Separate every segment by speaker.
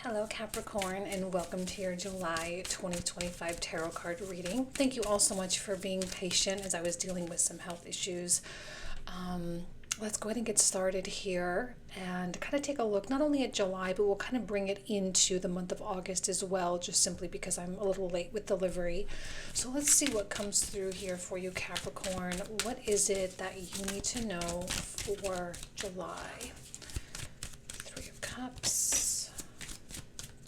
Speaker 1: Hello Capricorn, and welcome to your July 2025 tarot card reading. Thank you all so much for being patient as I was dealing with some health issues. Let's go ahead and get started here and kind of take a look not only at July, but we'll kind of bring it into the month of August as well, just simply because I'm a little late with delivery. So let's see what comes through here for you, Capricorn. What is it that you need to know for July? Three of Cups,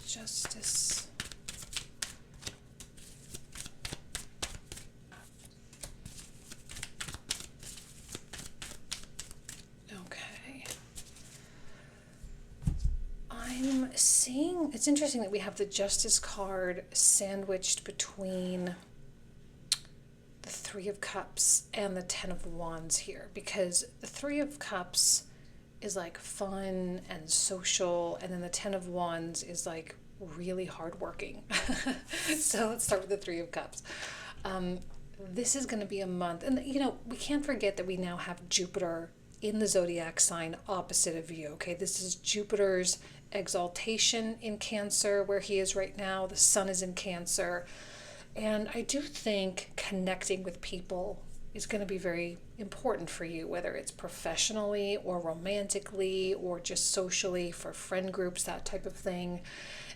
Speaker 1: Justice, okay. I'm seeing, it's interesting that we have the Justice card sandwiched between the Three of Cups and the Ten of Wands here, because the Three of Cups is like fun and social, and then the Ten of Wands is like really hardworking. So let's start with the Three of Cups. This is going to be a month, and we can't forget that we now have Jupiter in the zodiac sign opposite of you. Okay, this is Jupiter's exaltation in Cancer, where he is right now. The sun is in Cancer, and I do think connecting with people is going to be very important for you, whether it's professionally or romantically or just socially for friend groups, that type of thing.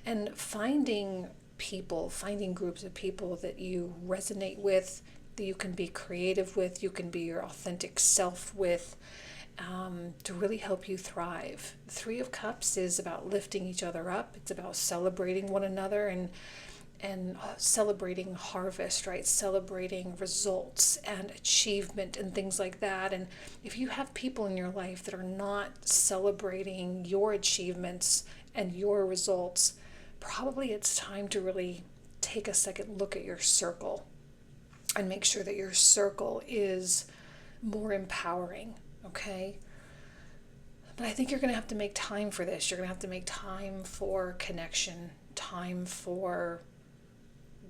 Speaker 1: And finding people, finding groups of people that you resonate with, that you can be creative with, you can be your authentic self with, to really help you thrive. The Three of Cups is about lifting each other up. It's about celebrating one another and celebrating harvest, right? Celebrating results and achievement and things like that. And if you have people in your life that are not celebrating your achievements and your results, probably it's time to really take a second look at your circle and make sure that your circle is more empowering, okay? But I think you're going to have to make time for this. You're going to have to make time for connection, time for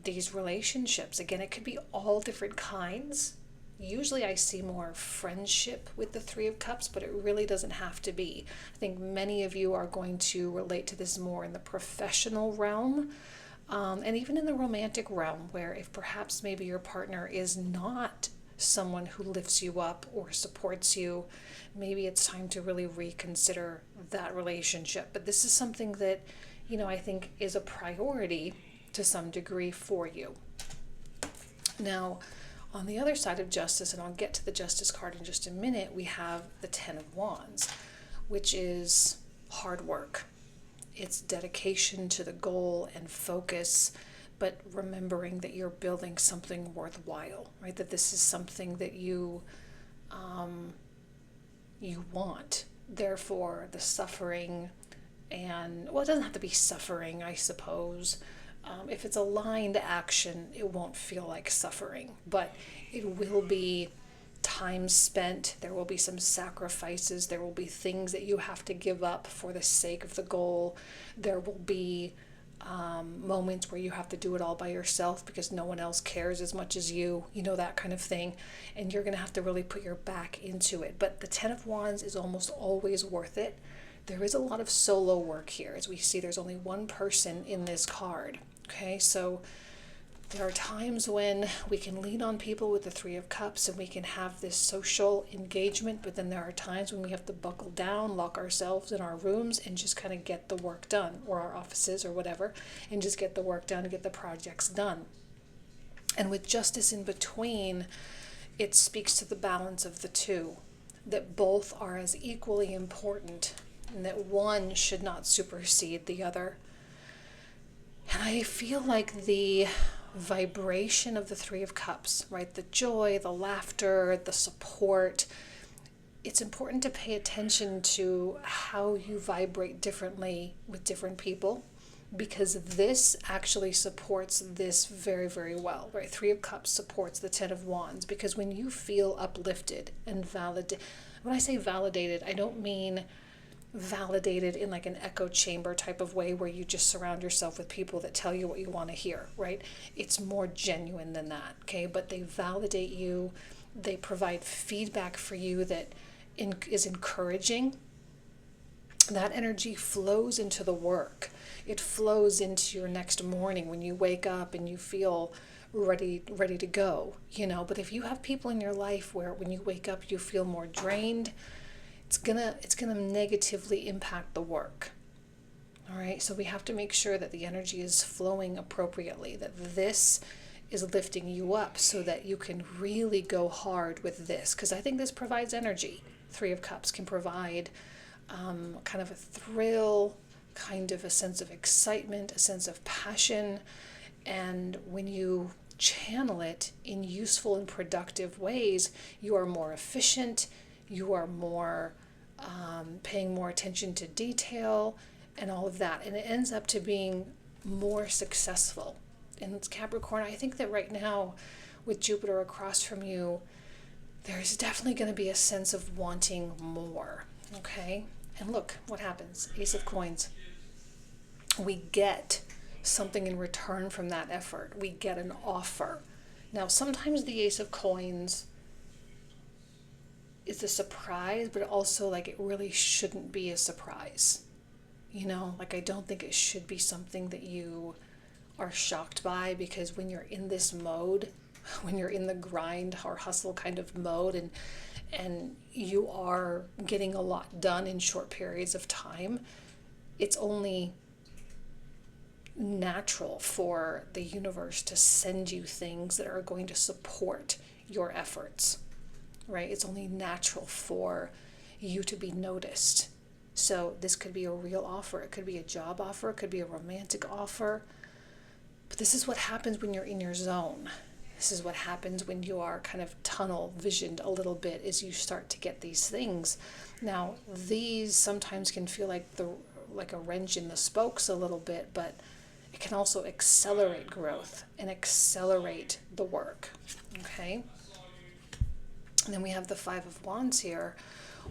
Speaker 1: these relationships. Again, it could be all different kinds. Usually I see more friendship with the Three of Cups, but it really doesn't have to be. I think many of you are going to relate to this more in the professional realm, and even in the romantic realm, where if perhaps maybe your partner is not someone who lifts you up or supports you, maybe it's time to really reconsider that relationship. But this is something that, I think is a priority to some degree for you. Now, on the other side of Justice, and I'll get to the Justice card in just a minute, we have the Ten of Wands, which is hard work. It's dedication to the goal and focus, but remembering that you're building something worthwhile, right? That this is something that you want. Therefore, the suffering, and, well, it doesn't have to be suffering, I suppose. If it's aligned action, it won't feel like suffering, but it will be time spent. There will be some sacrifices. There will be things that you have to give up for the sake of the goal. There will be moments where you have to do it all by yourself because no one else cares as much as you, that kind of thing. And you're going to have to really put your back into it. But the Ten of Wands is almost always worth it. There is a lot of solo work here. As we see, there's only one person in this card. Okay, so there are times when we can lean on people with the Three of Cups and we can have this social engagement, but then there are times when we have to buckle down, lock ourselves in our rooms and just kind of get the work done, or our offices or whatever, and just get the work done and get the projects done. And with Justice in between, it speaks to the balance of the two, that both are as equally important and that one should not supersede the other. And I feel like the vibration of the Three of Cups, right? The joy, the laughter, the support. It's important to pay attention to how you vibrate differently with different people, because this actually supports this very, very well, right? Three of Cups supports the Ten of Wands, because when you feel uplifted and validated, when I say validated, I don't mean validated in like an echo chamber type of way where you just surround yourself with people that tell you what you want to hear, right? It's more genuine than that, okay? But they validate you, they provide feedback for you that is encouraging, that energy flows into the work. It flows into your next morning when you wake up and you feel ready to go, you know. But if you have people in your life where when you wake up you feel more drained, it's gonna negatively impact the work. All right, so we have to make sure that the energy is flowing appropriately, that this is lifting you up so that you can really go hard with this, because I think this provides energy. Three of Cups can provide kind of a thrill, kind of a sense of excitement, a sense of passion. And when you channel it in useful and productive ways, you are more efficient, you are more paying more attention to detail and all of that. And it ends up to being more successful. And it's Capricorn, I think that right now with Jupiter across from you, there's definitely going to be a sense of wanting more. Okay? And look what happens. Ace of Coins. We get something in return from that effort. We get an offer. Now, sometimes the Ace of Coins is a surprise, but also like it really shouldn't be a surprise. You know, like I don't think it should be something that you are shocked by, because when you're in this mode, when you're in the grind or hustle kind of mode, and you are getting a lot done in short periods of time, it's only natural for the universe to send you things that are going to support your efforts, right? It's only natural for you to be noticed. So this could be a real offer. It could be a job offer. It could be a romantic offer. But this is what happens when you're in your zone. This is what happens when you are kind of tunnel visioned a little bit, is you start to get these things. Now, these sometimes can feel like a wrench in the spokes a little bit, but it can also accelerate growth and accelerate the work. Okay? And then we have the Five of Wands here,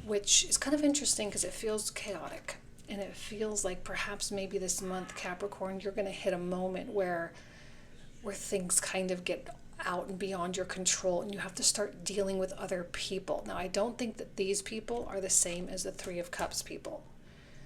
Speaker 1: which is kind of interesting because it feels chaotic. And it feels like perhaps maybe this month, Capricorn, you're going to hit a moment where things kind of get out and beyond your control, and you have to start dealing with other people. Now, I don't think that these people are the same as the Three of Cups people.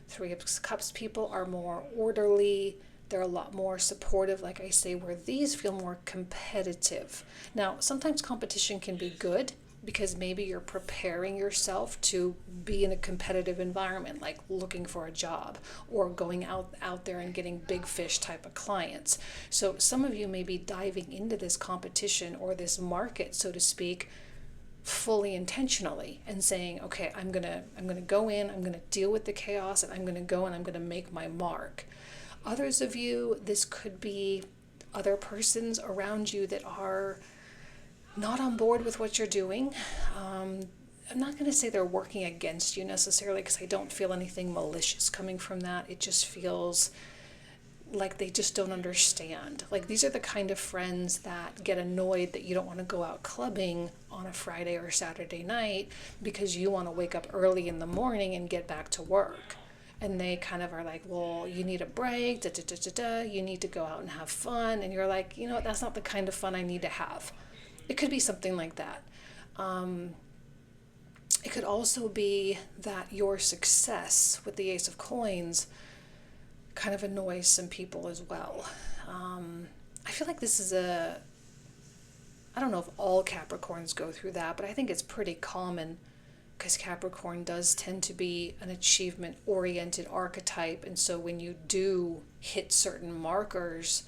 Speaker 1: Three of Cups people are more orderly. They're a lot more supportive, like I say, where these feel more competitive. Now, sometimes competition can be good, because maybe you're preparing yourself to be in a competitive environment, like looking for a job or going out there and getting big fish type of clients. So some of you may be diving into this competition or this market, so to speak, fully intentionally, and saying, okay, I'm gonna go in, I'm gonna deal with the chaos, and I'm gonna go and I'm gonna make my mark. Others of you, this could be other persons around you that are not on board with what you're doing. I'm not going to say they're working against you necessarily, because I don't feel anything malicious coming from that. It just feels like they just don't understand. Like, these are the kind of friends that get annoyed that you don't want to go out clubbing on a Friday or Saturday night because you want to wake up early in the morning and get back to work. And they kind of are like, well, you need a break, you need to go out and have fun. And you're like, you know what, that's not the kind of fun I need to have. It could be something like that. It could also be that your success with the Ace of Coins kind of annoys some people as well. I feel like this is I don't know if all Capricorns go through that, but I think it's pretty common, because Capricorn does tend to be an achievement-oriented archetype. And so when you do hit certain markers,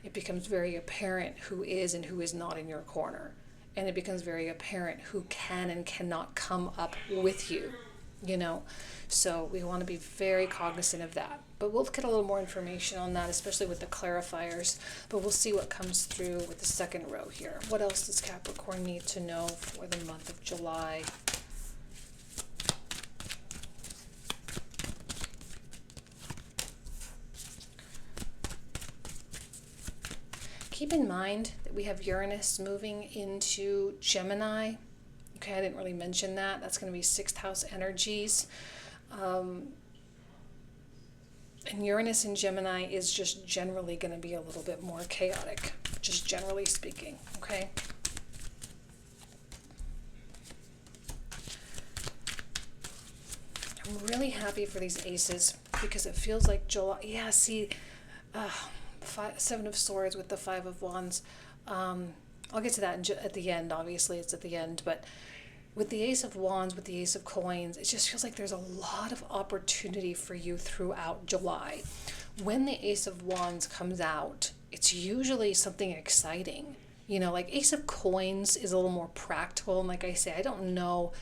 Speaker 1: it becomes very apparent who is and who is not in your corner. And it becomes very apparent who can and cannot come up with you, you know. So we want to be very cognizant of that. But we'll get a little more information on that, especially with the clarifiers. But we'll see what comes through with the second row here. What else does Capricorn need to know for the month of July? Keep in mind that we have Uranus moving into Gemini. Okay, I didn't really mention that. That's going to be 6th house energies. And Uranus in Gemini is just generally going to be a little bit more chaotic, just generally speaking, okay? I'm really happy for these aces because it feels like July. Yeah, see, Seven of Swords with the Five of Wands. I'll get to that at the end. Obviously, it's at the end, but with the Ace of Wands, with the Ace of Coins, it just feels like there's a lot of opportunity for you throughout July. When the Ace of Wands comes out, it's usually something exciting. You know, like Ace of Coins is a little more practical. And like I say, I don't know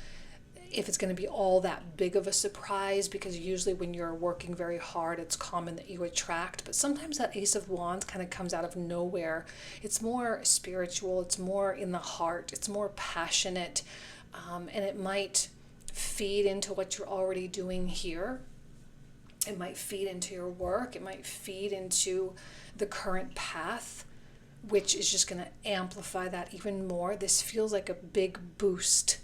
Speaker 1: if it's going to be all that big of a surprise, because usually when you're working very hard, it's common that you attract. But sometimes that Ace of Wands kind of comes out of nowhere. It's more spiritual. It's more in the heart. It's more passionate. And it might feed into what you're already doing here. It might feed into your work. It might feed into the current path, which is just going to amplify that even more. This feels like a big boost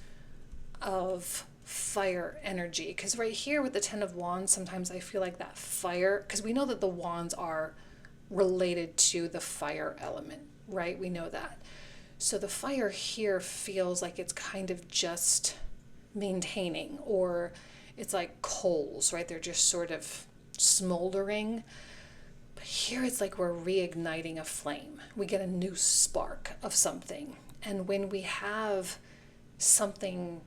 Speaker 1: of fire energy, because right here with the Ten of Wands, sometimes I feel like that fire, because we know that the wands are related to the fire element, right? We know that. So the fire here feels like it's kind of just maintaining, or it's like coals, right? They're just sort of smoldering. But here it's like we're reigniting a flame. We get a new spark of something. And when we have something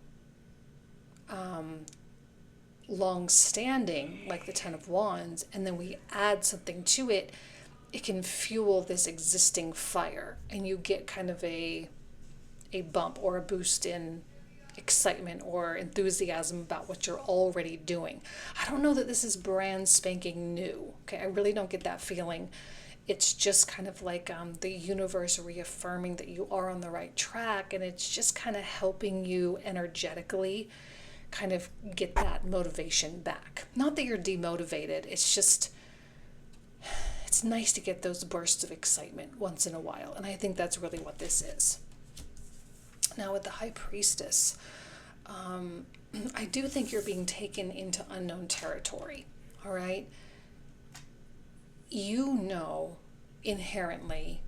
Speaker 1: long-standing, like the Ten of Wands, and then we add something to it, it can fuel this existing fire, and you get kind of a bump or a boost in excitement or enthusiasm about what you're already doing. I don't know that this is brand spanking new. Okay, I really don't get that feeling. It's just kind of like the universe reaffirming that you are on the right track, and it's just kind of helping you energetically kind of get that motivation back. Not that you're demotivated, it's just, it's nice to get those bursts of excitement once in a while, and I think that's really what this is. Now with the High Priestess, I do think you're being taken into unknown territory, all right? You know inherently,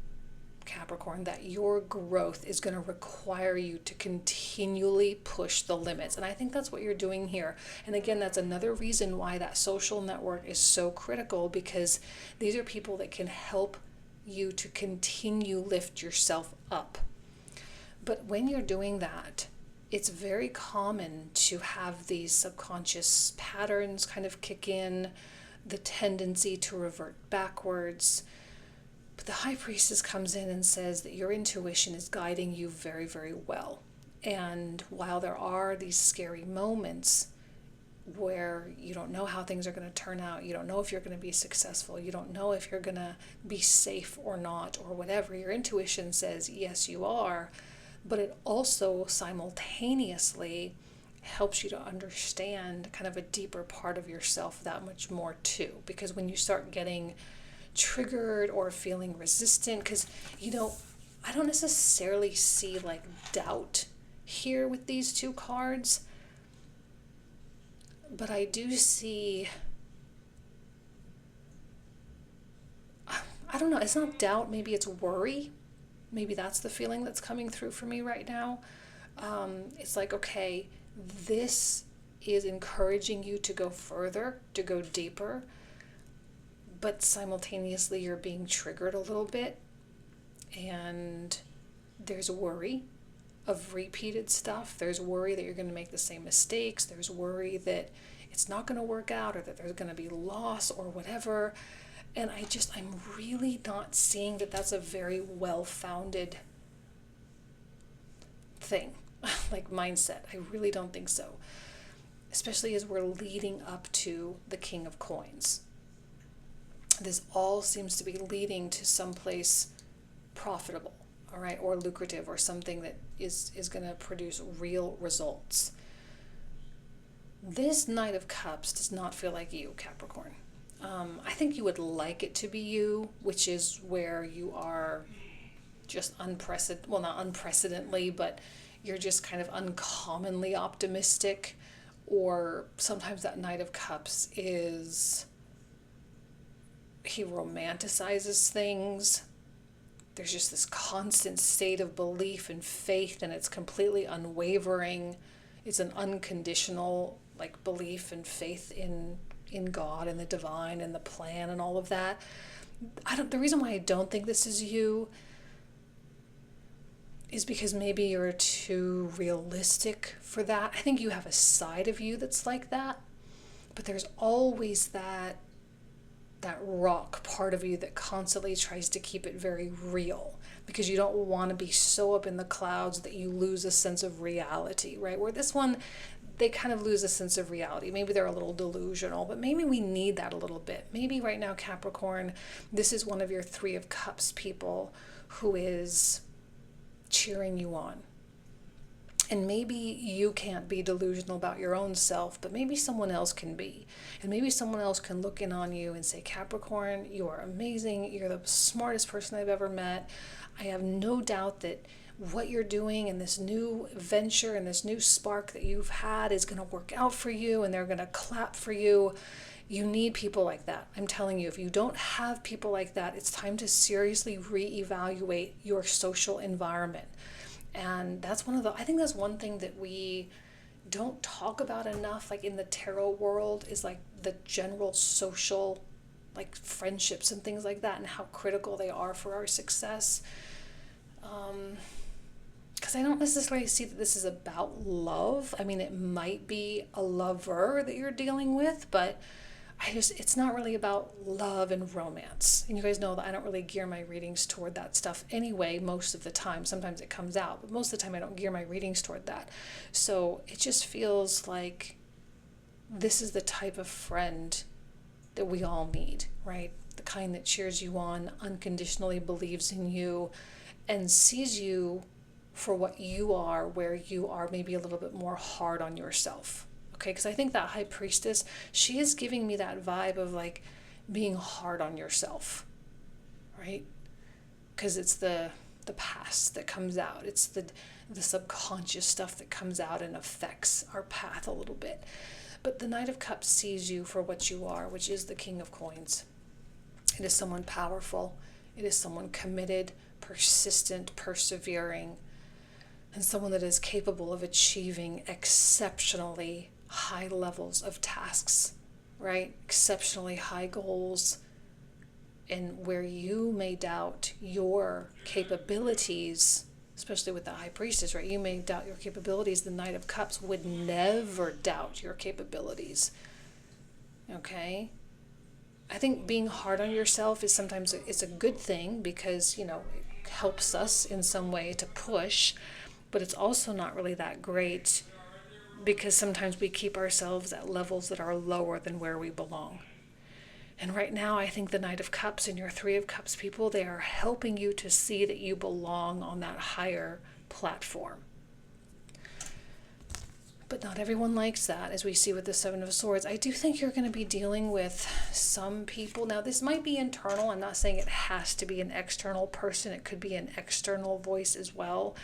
Speaker 1: Capricorn, that your growth is going to require you to continually push the limits. And I think that's what you're doing here. And again, that's another reason why that social network is so critical, because these are people that can help you to continue lift yourself up. But when you're doing that, it's very common to have these subconscious patterns kind of kick in, the tendency to revert backwards. But the High Priestess comes in and says that your intuition is guiding you very, very well. And while there are these scary moments where you don't know how things are going to turn out, you don't know if you're going to be successful, you don't know if you're going to be safe or not, or whatever, your intuition says, yes, you are. But it also simultaneously helps you to understand kind of a deeper part of yourself that much more too. Because when you start getting triggered or feeling resistant, because, you know, I don't necessarily see like doubt here with these two cards, but I do see, I don't know, it's not doubt, maybe it's worry. Maybe that's the feeling that's coming through for me right now. It's like, okay, this is encouraging you to go further, to go deeper, but simultaneously you're being triggered a little bit, and there's worry of repeated stuff. There's worry that you're going to make the same mistakes. There's worry that it's not going to work out, or that there's going to be loss or whatever. And I'm really not seeing that that's a very well-founded thing, like mindset. I really don't think so. Especially as we're leading up to the King of Coins. This all seems to be leading to someplace profitable, all right, or lucrative, or something that is going to produce real results. This Knight of Cups does not feel like you, Capricorn. I think you would like it to be you, which is where you are just not unprecedentedly, but you're just kind of uncommonly optimistic. Or sometimes that Knight of Cups is, he romanticizes things. There's just this constant state of belief and faith, and it's completely unwavering. It's an unconditional like belief and faith in God and the divine and the plan and all of that. The reason why I don't think this is you is because maybe you're too realistic for that. I think you have a side of you that's like that, but there's always that rock part of you that constantly tries to keep it very real, because you don't want to be so up in the clouds that you lose a sense of reality, right? Where this one, they kind of lose a sense of reality. Maybe they're a little delusional, but maybe we need that a little bit. Maybe right now, Capricorn, this is one of your Three of Cups people who is cheering you on. And maybe you can't be delusional about your own self, but maybe someone else can be. And maybe someone else can look in on you and say, Capricorn, you are amazing. You're the smartest person I've ever met. I have no doubt that what you're doing and this new venture and this new spark that you've had is going to work out for you, and they're going to clap for you. You need people like that. I'm telling you, if you don't have people like that, it's time to seriously reevaluate your social environment. And that's I think that's one thing that we don't talk about enough, like in the tarot world, is like the general social, like friendships and things like that, and how critical they are for our success. Because I don't necessarily see that this is about love. I mean, it might be a lover that you're dealing with, but it's not really about love and romance. And you guys know that I don't really gear my readings toward that stuff anyway, most of the time. Sometimes it comes out, but most of the time I don't gear my readings toward that. So it just feels like this is the type of friend that we all need, right? The kind that cheers you on, unconditionally believes in you, and sees you for what you are, where you are maybe a little bit more hard on yourself. Okay, because I think that High Priestess, she is giving me that vibe of like being hard on yourself, right? Because it's the past that comes out. It's the subconscious stuff that comes out and affects our path a little bit. But the Knight of Cups sees you for what you are, which is the King of Coins. It is someone powerful. It is someone committed, persistent, persevering, and someone that is capable of achieving exceptionally high levels of tasks, right? Exceptionally high goals. And where you may doubt your capabilities, especially with the High Priestess, right? You may doubt your capabilities. The Knight of Cups would never doubt your capabilities. Okay? I think being hard on yourself is sometimes it's a good thing, because, it helps us in some way to push, but it's also not really that great, because sometimes we keep ourselves at levels that are lower than where we belong. And right now, I think the Knight of Cups and your Three of Cups people, they are helping you to see that you belong on that higher platform. But not everyone likes that, as we see with the Seven of Swords. I do think you're going to be dealing with some people. Now, this might be internal. I'm not saying it has to be an external person. It could be an external voice as well.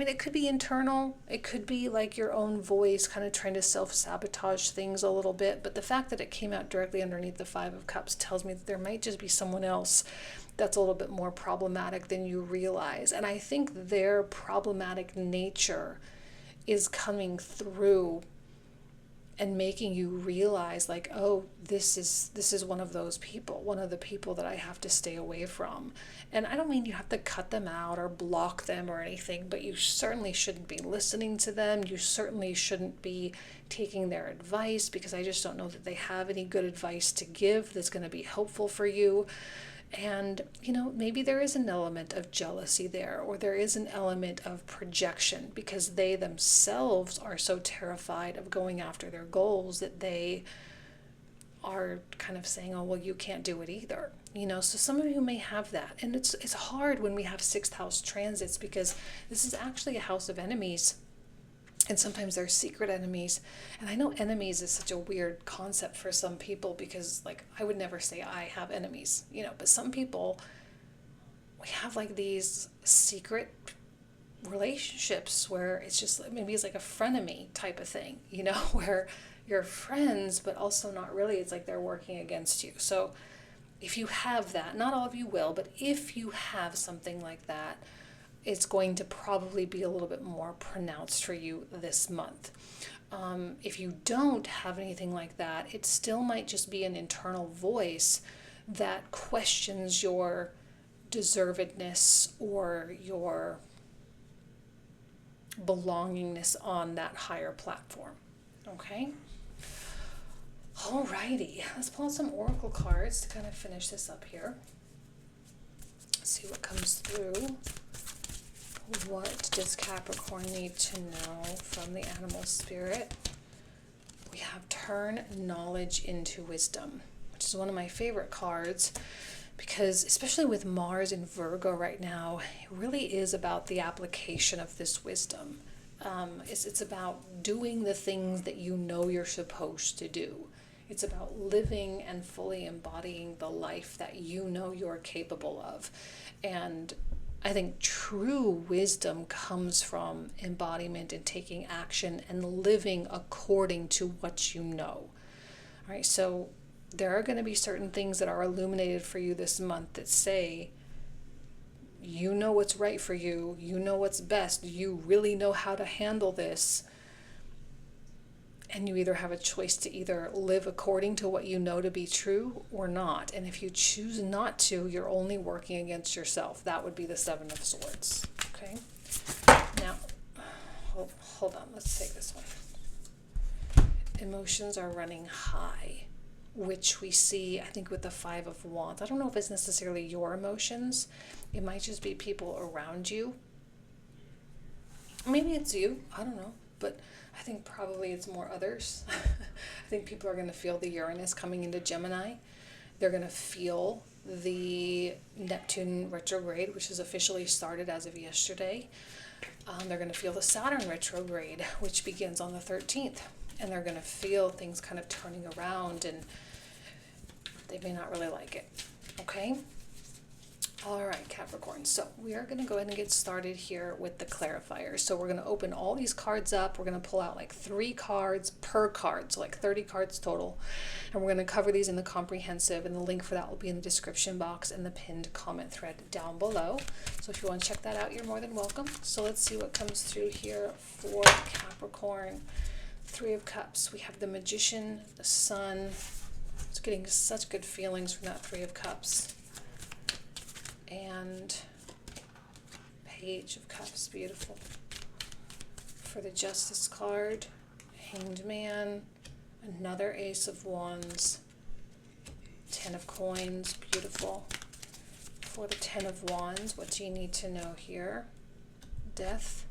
Speaker 1: It could be internal. It could be like your own voice kind of trying to self-sabotage things a little bit. But the fact that it came out directly underneath the Five of Cups tells me that there might just be someone else that's a little bit more problematic than you realize. And I think their problematic nature is coming through and making you realize, like, oh, this is one of those people, one of the people that I have to stay away from. And I don't mean you have to cut them out or block them or anything, but you certainly shouldn't be listening to them. You certainly shouldn't be taking their advice, because I just don't know that they have any good advice to give that's going to be helpful for you. And, maybe there is an element of jealousy there, or there is an element of projection, because they themselves are so terrified of going after their goals that they are kind of saying, oh, well, you can't do it either. So some of you may have that. And it's hard when we have sixth house transits, because this is actually a house of enemies. And sometimes they're secret enemies. And I know enemies is such a weird concept for some people, because, like, I would never say I have enemies, but some people, we have like these secret relationships where it's just, maybe it's like a frenemy type of thing, where you're friends, but also not really. It's like they're working against you. So if you have that, not all of you will, but if you have something like that, it's going to probably be a little bit more pronounced for you this month. If you don't have anything like that, it still might just be an internal voice that questions your deservedness or your belongingness on that higher platform. Okay? Alrighty, let's pull out some oracle cards to kind of finish this up here. See what comes through. What does Capricorn need to know from the animal spirit? We have turn knowledge into wisdom, which is one of my favorite cards because especially with Mars in Virgo right now, it really is about the application of this wisdom. It's about doing the things that you know you're supposed to do. It's about living and fully embodying the life that you know you're capable of. And I think true wisdom comes from embodiment and taking action and living according to what you know. All right, so there are going to be certain things that are illuminated for you this month that say, you know what's right for you, you know what's best, you really know how to handle this. And you either have a choice to either live according to what you know to be true or not. And if you choose not to, you're only working against yourself. That would be the Seven of Swords. Okay? Now, hold on. Let's take this one. Emotions are running high, which we see, I think, with the Five of Wands. I don't know if it's necessarily your emotions. It might just be people around you. Maybe it's you. I don't know. But I think probably it's more others. I think people are going to feel the Uranus coming into Gemini. They're going to feel the Neptune retrograde, which has officially started as of yesterday. They're going to feel the Saturn retrograde, which begins on the 13th. And they're going to feel things kind of turning around, and they may not really like it. Okay? All right, Capricorn. So we are going to go ahead and get started here with the clarifiers. So we're going to open all these cards up. We're going to pull out like 3 cards per card, so like 30 cards total. And we're going to cover these in the comprehensive, and the link for that will be in the description box and the pinned comment thread down below. So if you want to check that out, you're more than welcome. So let's see what comes through here for Capricorn. 3 of Cups. We have the Magician, the Sun. It's getting such good feelings from that 3 of Cups. And Page of Cups, beautiful. For the Justice card, Hanged Man, another Ace of Wands, 10 of Coins, beautiful. For the 10 of Wands, what do you need to know here? Death,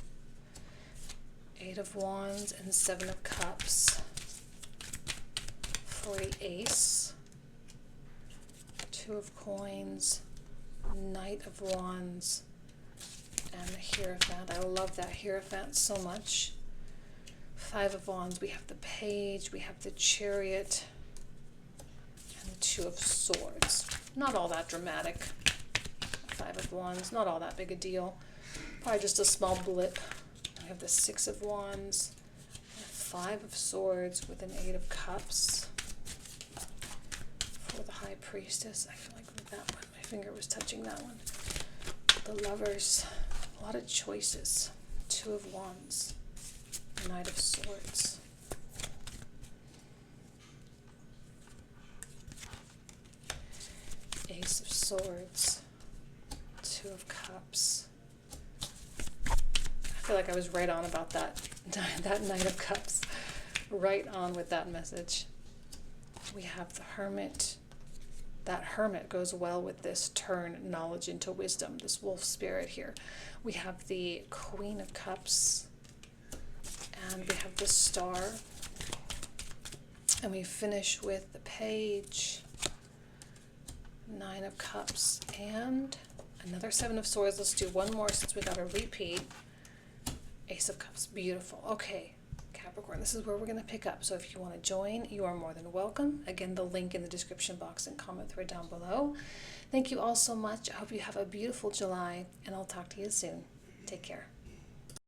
Speaker 1: 8 of Wands, and 7 of Cups. For the Ace, 2 of Coins, Knight of Wands, and the Hierophant. I love that Hierophant so much. 5 of Wands, we have the Page, we have the Chariot, and the 2 of Swords. Not all that dramatic. 5 of Wands, not all that big a deal. Probably just a small blip. We have the 6 of Wands, 5 of Swords with an 8 of Cups. For the High Priestess, I feel like with that one, my finger was touching that one. The Lovers, a lot of choices. 2 of Wands, Knight of Swords. Ace of Swords, 2 of Cups. I feel like I was right on about that Knight of Cups. Right on with that message. We have the Hermit. That Hermit goes well with this turn knowledge into wisdom, this wolf spirit here. We have the Queen of Cups, and we have the Star, and we finish with the Page, 9 of Cups, and another 7 of Swords. Let's do one more since we got a repeat. Ace of Cups, beautiful. Okay, Capricorn, this is where we're going to pick up. So if you want to join, you are more than welcome. Again, the link in the description box and comment thread down below. Thank you all so much. I hope you have a beautiful July, and I'll talk to you soon. Take care.